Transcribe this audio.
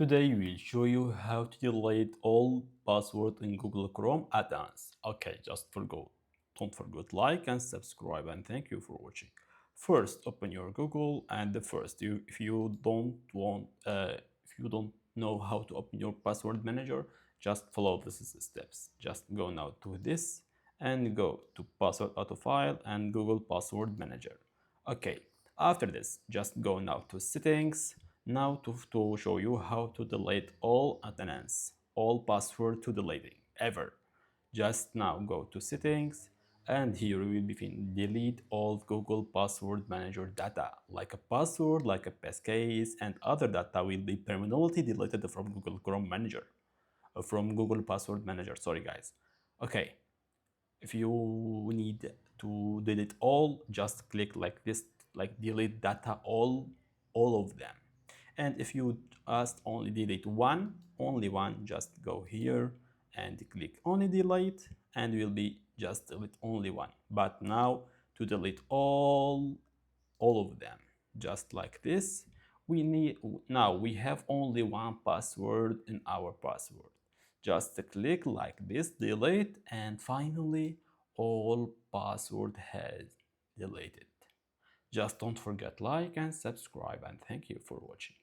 Today we'll show you how to delete all password in Google Chrome at once. Okay, don't forget like and subscribe, and thank you for watching. First, open your Google, and if you don't know how to open your password manager, just follow these steps. Just go now to this and go to password auto file and Google password manager. Okay, after this, just go now to settings. Now to show you how to delete all attendance, all password to deleting ever. Just now go to settings, and here you will be delete all Google password manager data, like a password, like a passkey, and other data will be permanently deleted from Google Chrome manager, from Google password manager. Sorry guys. Okay, if you need to delete all, just click like this, like delete data all of them. And if you just only delete only one, just go here and click only delete, and will be just delete only one. But now to delete all of them, just like this, we have only one password in our password. Just click like this, delete, and finally all password has deleted. Just don't forget like and subscribe, and thank you for watching.